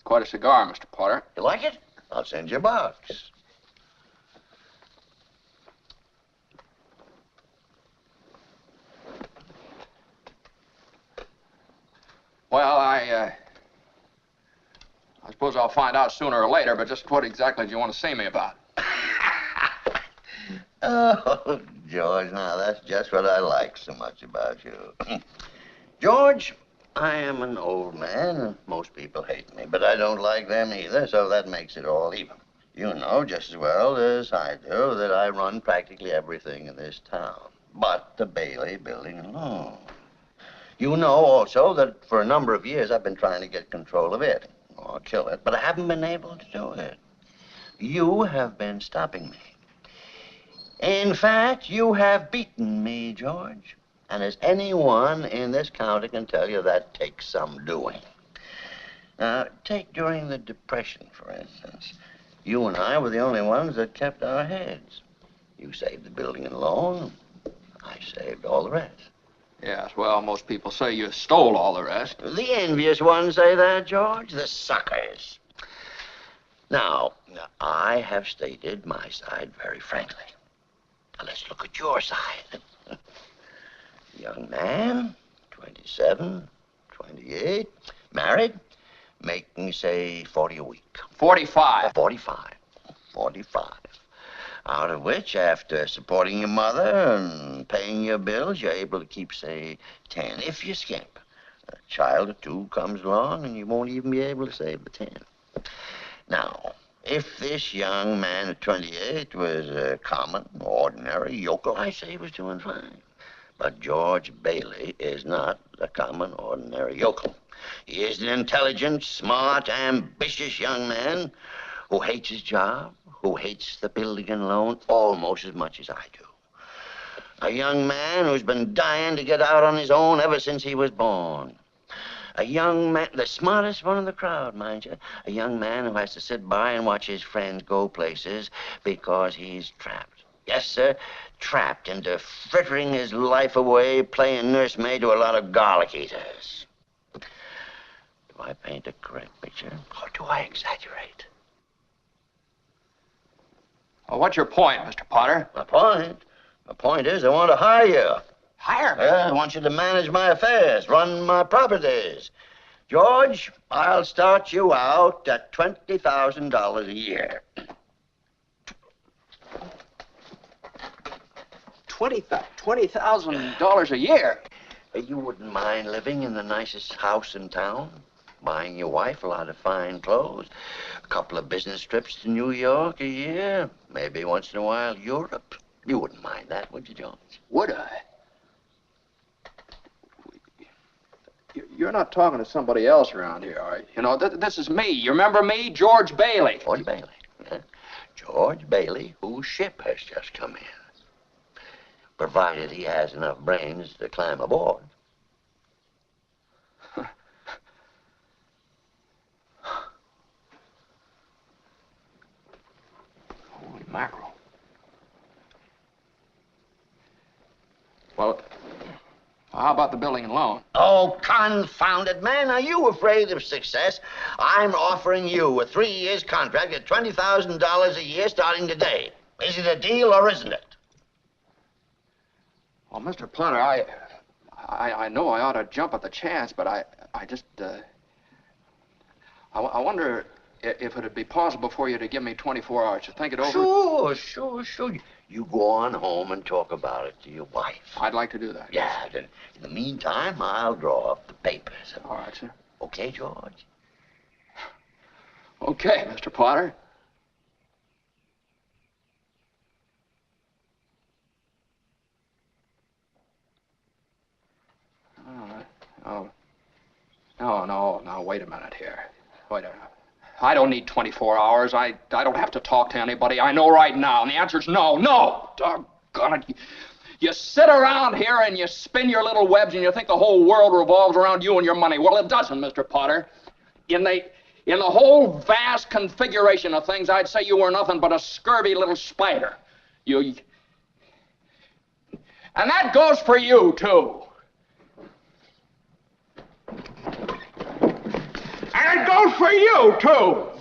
quite a cigar, Mr. Potter. You like it? I'll send you a box. Well, I suppose I'll find out sooner or later, but just what exactly do you want to see me about? Oh, George, now that's just what I like so much about you. George, I am an old man, and most people hate me, but I don't like them either, so that makes it all even. You know just as well as I do that I run practically everything in this town, but the Bailey building alone. You know also that for a number of years I've been trying to get control of it, or kill it, but I haven't been able to do it. You have been stopping me. In fact, you have beaten me, George. And as anyone in this county can tell you, that takes some doing. Now, take during the Depression, for instance. You and I were the only ones that kept our heads. You saved the building and loan. I saved all the rest. Yes, well, most people say you stole all the rest. The envious ones say that, George. The suckers. Now, I have stated my side very frankly. Now, let's look at your side. Young man, 27, 28, married, making, say, 40 a week. 45. 45. 45. Out of which, after supporting your mother and paying your bills, you're able to keep, say, 10, if you skimp. A child or two comes along, and you won't even be able to save the 10. Now, if this young man at 28 was a common, ordinary yokel, I say he was doing fine. But George Bailey is not a common, ordinary yokel. He is an intelligent, smart, ambitious young man who hates his job, who hates the building and loan almost as much as I do. A young man who's been dying to get out on his own ever since he was born. A young man, the smartest one in the crowd, mind you. A young man who has to sit by and watch his friends go places because he's trapped. Yes, sir, trapped into frittering his life away playing nursemaid to a lot of garlic eaters. Do I paint a correct picture, or do I exaggerate? Well, what's your point, Mr. Potter? My point is I want to hire you. Hire me? I want you to manage my affairs, run my properties. George, I'll start you out at $20,000 a year. $20,000 a year? You wouldn't mind living in the nicest house in town? Buying your wife a lot of fine clothes, a couple of business trips to New York a year, maybe once in a while Europe. You wouldn't mind that, would you, George? Would I? You're not talking to somebody else around here, are you? You know, this is me. You remember me? George Bailey. George Bailey. Yeah. George Bailey, whose ship has just come in. Provided he has enough brains to climb aboard. Holy mackerel. Well, how about the building and loan? Oh, confound it, man. Are you afraid of success? I'm offering you a 3-year contract at $20,000 a year starting today. Is it a deal or isn't it? Well, Mr. Potter, I know I ought to jump at the chance, but I wonder if it'd be possible for you to give me 24 hours to think it over. Sure. You go on home and talk about it to your wife. I'd like to do that. Yeah, then in the meantime, I'll draw up the papers. All right, sir. Okay, George? Okay, Mr. Potter. No, wait a minute here. Wait a minute. I don't need 24 hours. I don't have to talk to anybody. I know right now. And the answer's no. Doggone it. You sit around here and you spin your little webs and you think the whole world revolves around you and your money. Well, it doesn't, Mr. Potter. In the whole vast configuration of things, I'd say you were nothing but a scurvy little spider. And that goes for you, too. And it goes for you, too.